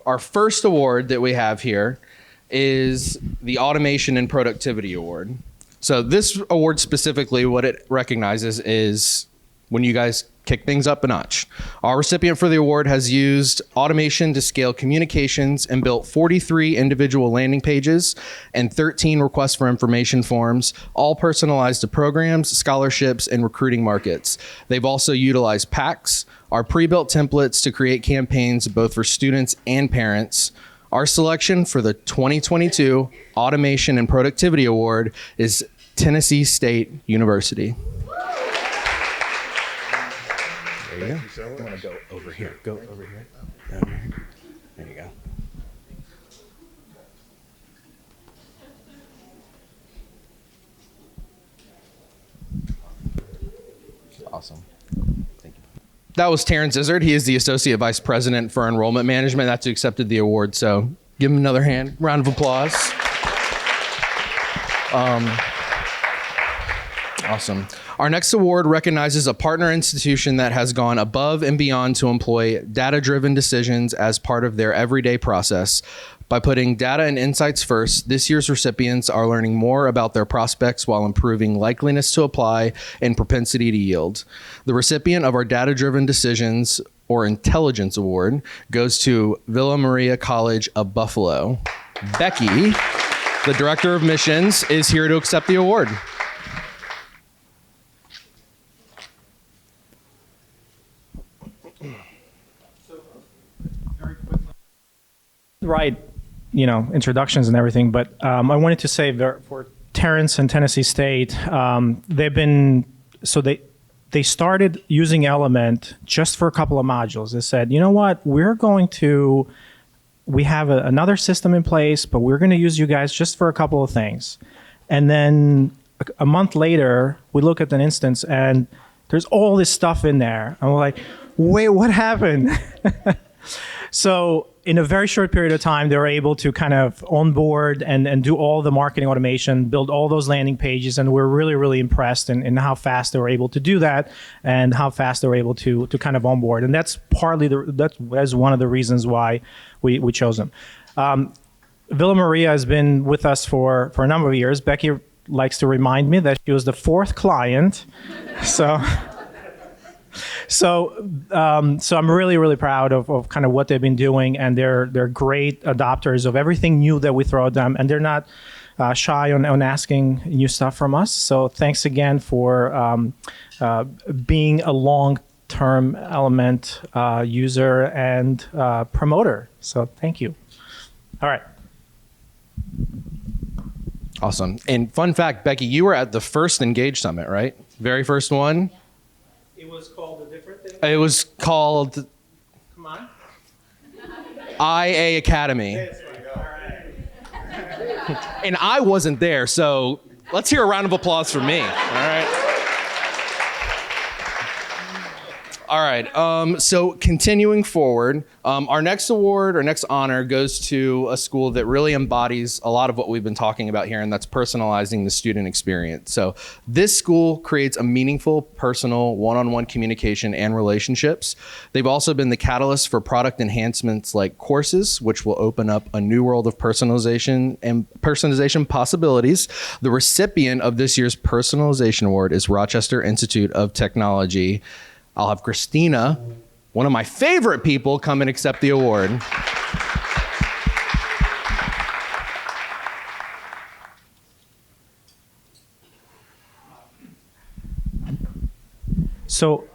our first award that we have here is the Automation and Productivity Award. So this award specifically, what it recognizes is when you guys kick things up a notch. Our recipient for the award has used automation to scale communications and built 43 individual landing pages and 13 requests for information forms, all personalized to programs, scholarships, and recruiting markets. They've also utilized packs, our pre-built templates to create campaigns both for students and parents. Our selection for the 2022 Automation and Productivity Award is Tennessee State University. There you go. So I'm gonna go over here. Go over here. There you go. Awesome. Thank you. That was Terrence Izzard. He is the Associate Vice President for Enrollment Management. That's who accepted the award. So give him another round of applause. Awesome. Our next award recognizes a partner institution that has gone above and beyond to employ data-driven decisions as part of their everyday process. By putting data and insights first, this year's recipients are learning more about their prospects while improving likeliness to apply and propensity to yield. The recipient of our data-driven decisions or intelligence award goes to Villa Maria College of Buffalo. Becky, the Director of Missions, is here to accept the award. Right, introductions and everything, but I wanted to say for Terrence and Tennessee State, they started using Element just for a couple of modules. They said, you know what, we have another system in place, but we're going to use you guys just for a couple of things. And then a month later, we look at an instance and there's all this stuff in there. And we're like, wait, what happened? So in a very short period of time, they were able to kind of onboard and do all the marketing automation, build all those landing pages, and we're really, really impressed in how fast they were able to do that and how fast they were able to kind of onboard. And that's that's one of the reasons why we chose them. Villa Maria has been with us for a number of years. Becky likes to remind me that she was the fourth client. So I'm really, really proud of kind of what they've been doing, and they're great adopters of everything new that we throw at them, and they're not shy on asking new stuff from us. So thanks again for being a long-term Element user and promoter. So thank you. All right. Awesome. And fun fact, Becky, you were at the first Engage Summit, right? Very first one. It was called a different thing? It was called Come on. IA Academy. All right. And I wasn't there, so let's hear a round of applause for me. All right. All right. So continuing forward, our next award or next honor goes to a school that really embodies a lot of what we've been talking about here, and that's personalizing the student experience. So this school creates a meaningful, personal, one-on-one communication and relationships. They've also been the catalyst for product enhancements like courses, which will open up a new world of personalization possibilities. The recipient of this year's Personalization Award is Rochester Institute of Technology. I'll have Christina, one of my favorite people, come and accept the award. So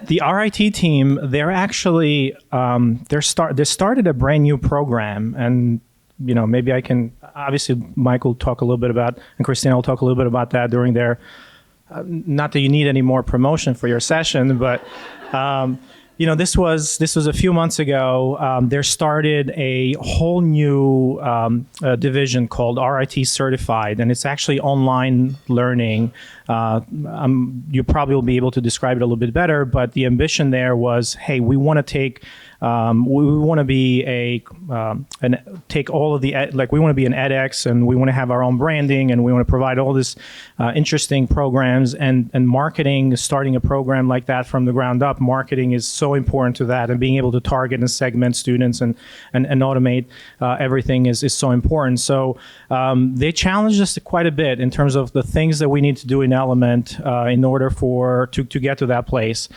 the RIT team, they're actually, they started a brand new program, and maybe I can, obviously Mike will talk a little bit about, and Christina will talk a little bit about that during their, not that you need any more promotion for your session, but this was a few months ago. There started a whole new division called Rit Certified, and it's actually online learning. You probably will be able to describe it a little bit better, but the ambition there was, hey, we want to take We want to be take all of the we want to be an edX, and we want to have our own branding, and we want to provide all this interesting programs and marketing. Starting a program like that from the ground up, marketing is so important to that, and being able to target and segment students and automate everything is so important. So they challenged us quite a bit in terms of the things that we need to do in Element in order to get to that place.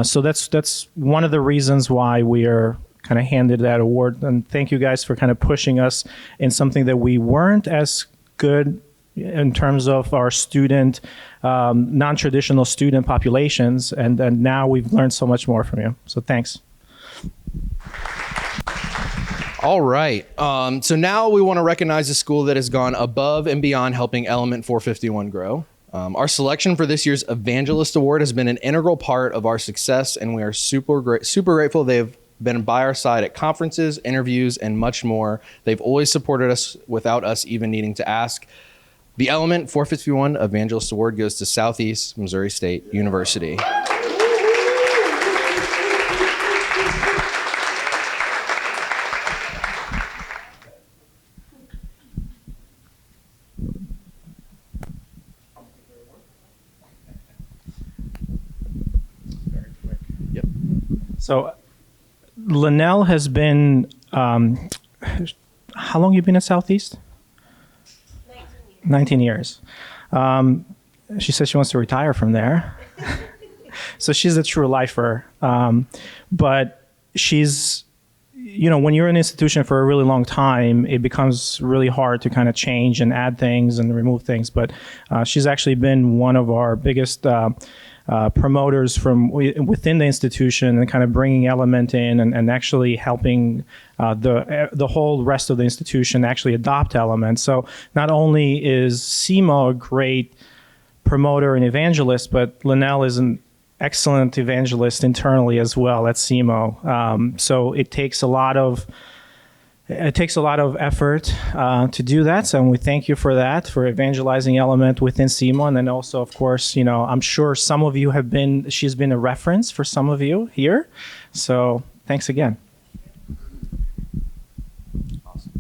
So that's one of the reasons why we are kind of handed that award. And thank you guys for kind of pushing us in something that we weren't as good in terms of our student, non-traditional student populations. And now we've learned so much more from you. So thanks. All right. So now we want to recognize a school that has gone above and beyond helping Element 451 grow. Our selection for this year's Evangelist Award has been an integral part of our success, and we are super grateful they've been by our side at conferences, interviews, and much more. They've always supported us without us even needing to ask. The Element 451 Evangelist Award goes to Southeast Missouri State University. So Linnell has been, how long you been at Southeast? 19 years. She says she wants to retire from there. So she's a true lifer. But she's, when you're in an institution for a really long time, it becomes really hard to kind of change and add things and remove things. But she's actually been one of our biggest promoters from within the institution, and kind of bringing Element in and actually helping the whole rest of the institution actually adopt Element. So not only is SEMO a great promoter and evangelist, but Linnell is an excellent evangelist internally as well at SEMO. So it takes a lot of effort to do that. So we thank you for that, for evangelizing Element within SEMO. And then also, of course, I'm sure some of you she's been a reference for some of you here. So thanks again. Awesome.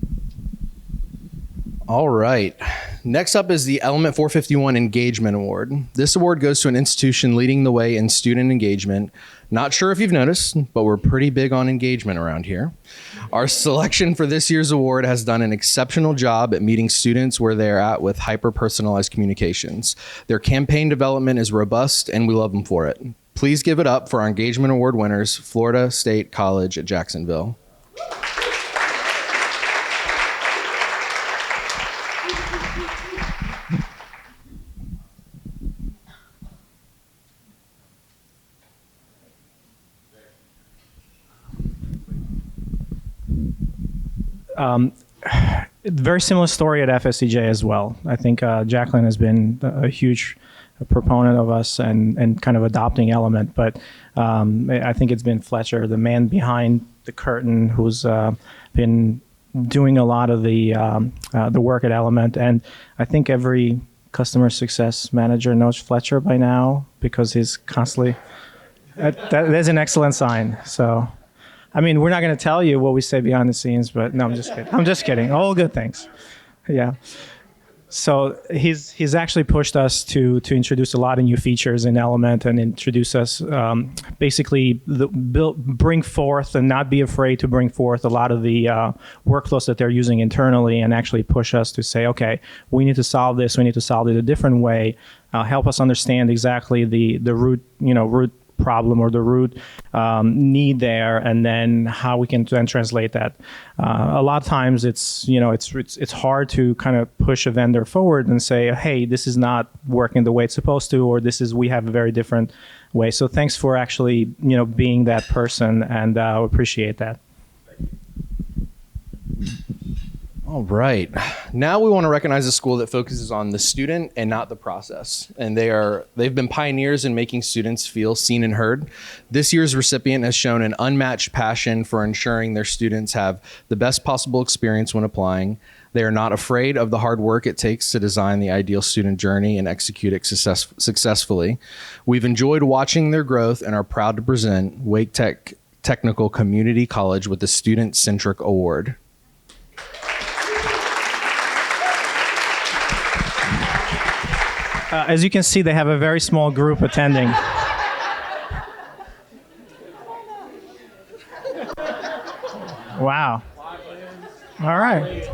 All right. Next up is the Element 451 Engagement Award. This award goes to an institution leading the way in student engagement. Not sure if you've noticed, but we're pretty big on engagement around here. Our selection for this year's award has done an exceptional job at meeting students where they're at with hyper-personalized communications. Their campaign development is robust, and we love them for it. Please give it up for our Engagement Award winners, Florida State College at Jacksonville. Very similar story at FSCJ as well. I think Jacqueline has been a huge proponent of us and kind of adopting Element, but I think it's been Fletcher, the man behind the curtain, who's been doing a lot of the work at Element. And I think every customer success manager knows Fletcher by now, because he's constantly that is an excellent sign. So I mean, we're not going to tell you what we say behind the scenes, but no, I'm just kidding. I'm just kidding. All good things. Yeah. So he's actually pushed us to introduce a lot of new features in Element, and introduce us basically bring forth and not be afraid to bring forth a lot of the workflows that they're using internally, and actually push us to say, okay, we need to solve this. We need to solve it a different way. Help us understand exactly the root problem or the root need there, and then how we can then translate that. A lot of times it's hard to kind of push a vendor forward and say, hey, this is not working the way it's supposed to, or we have a very different way. So thanks for actually being that person, and appreciate that. All right. Now we want to recognize a school that focuses on the student and not the process. And they've been pioneers in making students feel seen and heard. This year's recipient has shown an unmatched passion for ensuring their students have the best possible experience when applying. They are not afraid of the hard work it takes to design the ideal student journey and execute it successfully. We've enjoyed watching their growth and are proud to present Wake Tech Technical Community College with the Student-Centric Award. As you can see, they have a very small group attending. Wow. All right.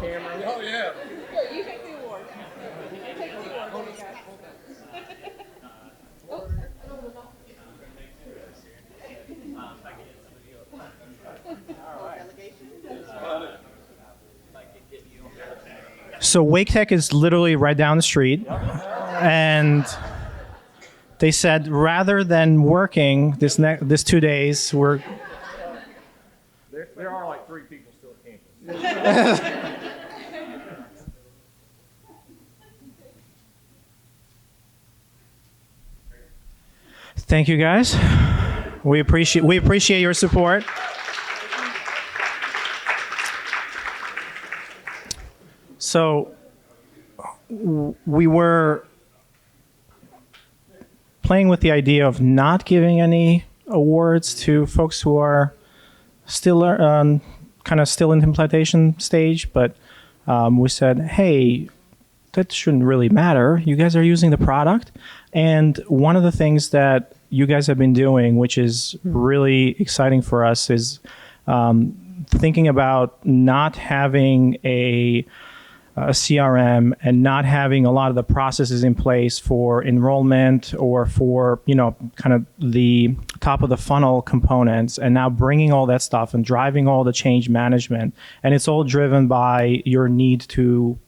So Wake Tech is literally right down the street. And they said rather than working this 2 days, we're... There are like 3 people still at campus. Thank you, guys. We appreciate your support. So we were playing with the idea of not giving any awards to folks who are still kind of still in the implementation stage, but we said, hey, that shouldn't really matter. You guys are using the product. And one of the things that you guys have been doing, which is really exciting for us, is thinking about not having a CRM and not having a lot of the processes in place for enrollment or for, kind of the top of the funnel components, and now bringing all that stuff and driving all the change management. And it's all driven by your need to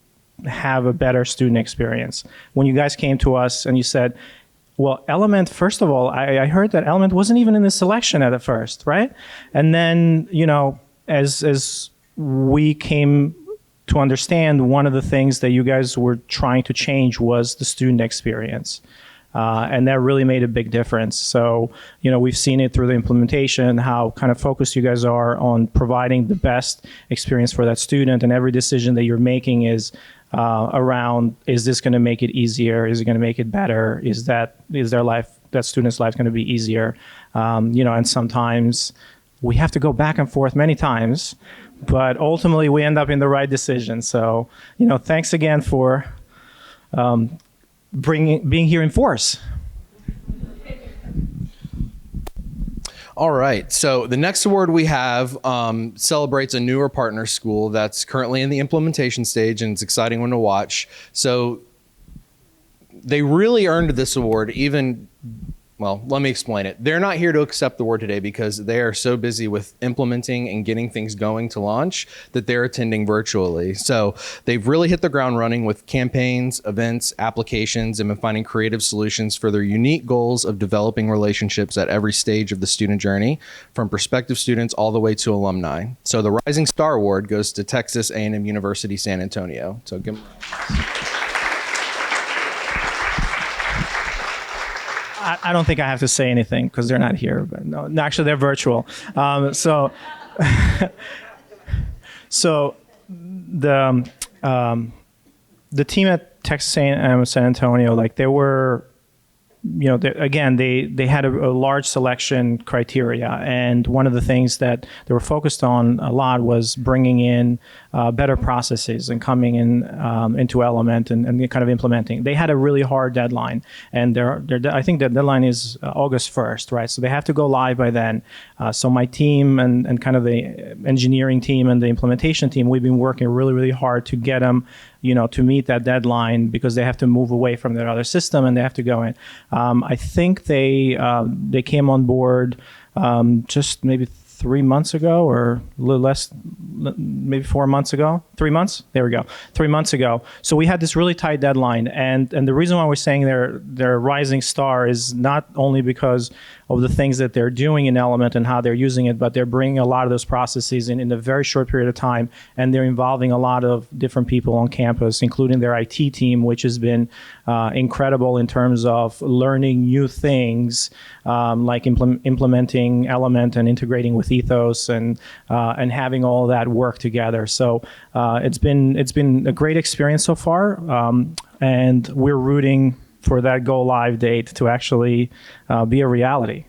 have a better student experience. When you guys came to us and you said, well, Element, first of all, I heard that Element wasn't even in the selection at first, right? And then, as we came to understand, one of the things that you guys were trying to change was the student experience. And that really made a big difference. So, we've seen it through the implementation, how kind of focused you guys are on providing the best experience for that student. And every decision that you're making is around, is this going to make it easier? Is it going to make it better? Is that student's life going to be easier? And sometimes we have to go back and forth many times, but ultimately we end up in the right decision. So, thanks again for being here in force. All right. So the next award we have celebrates a newer partner school that's currently in the implementation stage, and it's an exciting one to watch. So they really earned this award well, let me explain it. They're not here to accept the award today because they are so busy with implementing and getting things going to launch that they're attending virtually. So they've really hit the ground running with campaigns, events, applications, and been finding creative solutions for their unique goals of developing relationships at every stage of the student journey, from prospective students all the way to alumni. So the Rising Star Award goes to Texas A&M University, San Antonio. So give them a round. I don't think I have to say anything because they're not here, but no, actually they're virtual. So the team at Texas A&M San Antonio, they were, they had a large selection criteria, and one of the things that they were focused on a lot was bringing in better processes and coming in into Element and kind of implementing. They had a really hard deadline, and I think the deadline is August 1st, right? So they have to go live by then. So my team and kind of the engineering team and the implementation team, we've been working really, really hard to get them to meet that deadline, because they have to move away from their other system and they have to go in. I think they came on board just maybe 3 months ago, or a little less, maybe 4 months ago. 3 months? There we go. 3 months ago. So we had this really tight deadline, and the reason why we're saying they're rising star is not only because of the things that they're doing in Element and how they're using it, but they're bringing a lot of those processes in a very short period of time, and they're involving a lot of different people on campus, including their IT team, which has been incredible in terms of learning new things, like implementing Element and integrating with Ethos and having all that work together. So it's been a great experience so far, and we're rooting for that go live date to actually be a reality.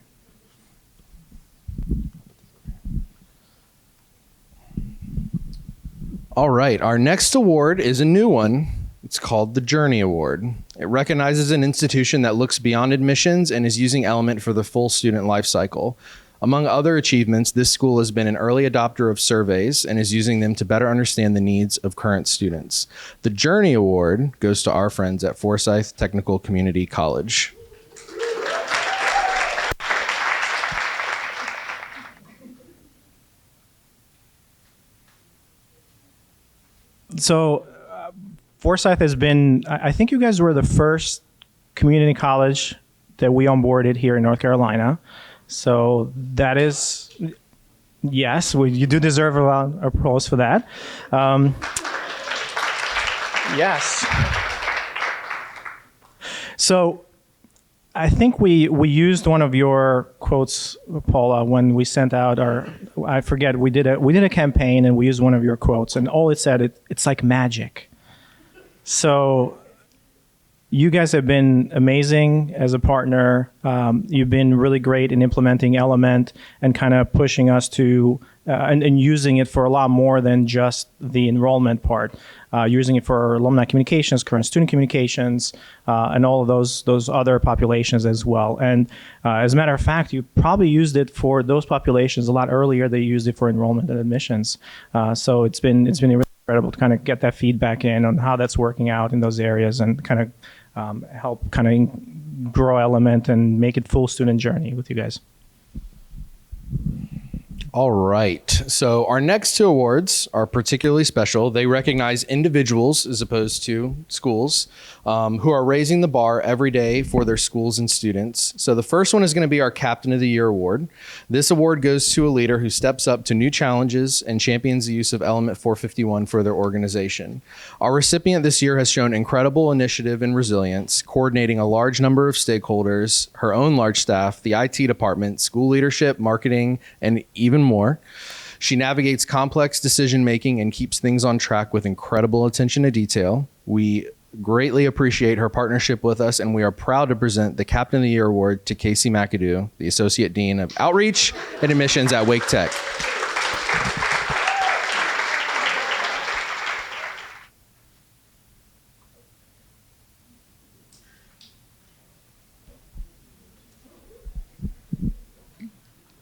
All right, our next award is a new one. It's called the Journey Award. It recognizes an institution that looks beyond admissions and is using Element for the full student life cycle. Among other achievements, this school has been an early adopter of surveys and is using them to better understand the needs of current students. The Journey Award goes to our friends at Forsyth Technical Community College. So Forsyth has been, I think you guys were the first community college that we onboarded here in North Carolina. So that is, yes, you do deserve a lot of applause for that. Yes. So I think we used one of your quotes, Paula, when we sent out I forget, we did a campaign and we used one of your quotes, and all it said, it's like magic. So you guys have been amazing as a partner. You've been really great in implementing Element and kind of pushing us to and using it for a lot more than just the enrollment part. Using it for alumni communications, current student communications, and all of those other populations as well. And as a matter of fact, you probably used it for those populations a lot earlier than you used it for enrollment and admissions. So it's been really incredible to kind of get that feedback in on how that's working out in those areas and kind of help kind of grow Element and make it full student journey with you guys. All right. So our next two awards are particularly special. They recognize individuals as opposed to schools who are raising the bar every day for their schools and students. So the first one is going to be our Captain of the Year award. This award goes to a leader who steps up to new challenges and champions the use of Element 451 for their organization. Our recipient this year has shown incredible initiative and resilience, coordinating a large number of stakeholders, her own large staff, the IT department, school leadership, marketing, and even more. She navigates complex decision making and keeps things on track with incredible attention to detail. We greatly appreciate her partnership with us, and we are proud to present the Captain of the Year award to Casey McAdoo, the Associate Dean of Outreach and Admissions at Wake Tech.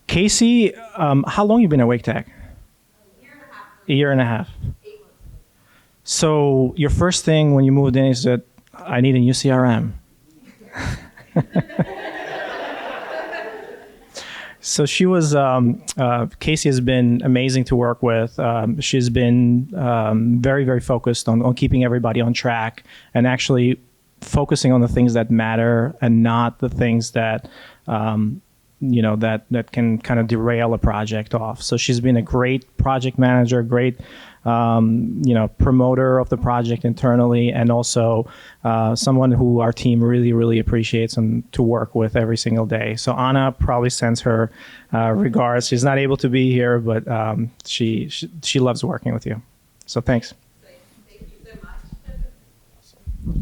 Casey, how long you been at Wake Tech? A year and a half. 8 months. So your first thing when you moved in is that I need a new CRM. So she was, Casey has been amazing to work with. She's been very, very focused on keeping everybody on track and actually focusing on the things that matter and not the things that that can kind of derail a project off. So she's been a great project manager, great, promoter of the project internally, and also someone who our team really, really appreciates and to work with every single day. So Anna probably sends her regards. She's not able to be here, but she loves working with you. So thanks. Thank you so much.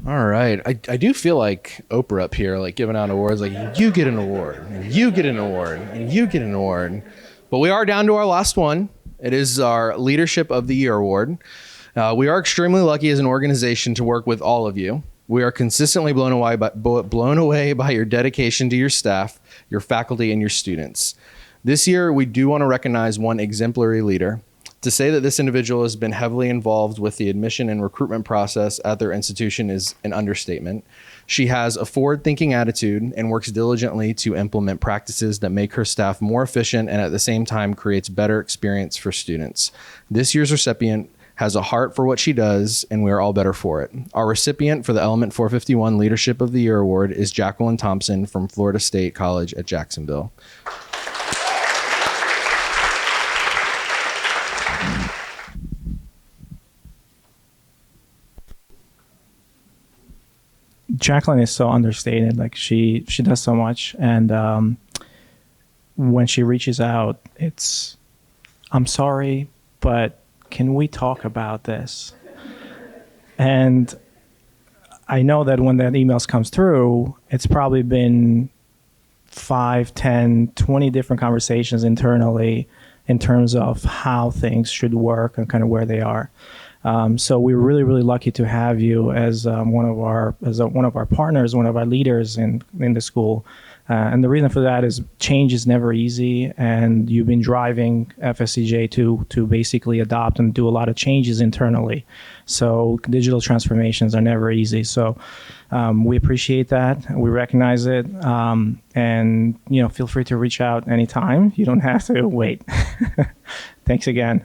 All right. I do feel like Oprah up here, like giving out awards, like you get an award, and you get an award, and you get an award. But we are down to our last one. It is our Leadership of the Year award. We are extremely lucky as an organization to work with all of you. We are consistently blown away by your dedication to your staff, your faculty, and your students. This year, we do want to recognize one exemplary leader. To say that this individual has been heavily involved with the admission and recruitment process at their institution is an understatement. She has a forward-thinking attitude and works diligently to implement practices that make her staff more efficient and at the same time creates better experience for students. This year's recipient has a heart for what she does, and we are all better for it. Our recipient for the Element 451 Leadership of the Year Award is Jacqueline Thompson from Florida State College at Jacksonville. Jacqueline is so understated. Like she does so much, and when she reaches out, it's, "I'm sorry, but can we talk about this?" And I know that when that emails comes through, it's probably been 5, 10, 20 different conversations internally, in terms of how things should work and kind of where they are. So we're really, really lucky to have you as one of our partners, one of our leaders in the school. And the reason for that is change is never easy, and you've been driving FSCJ to basically adopt and do a lot of changes internally. So digital transformations are never easy. So we appreciate that. We recognize it, and feel free to reach out anytime. You don't have to wait. Thanks again.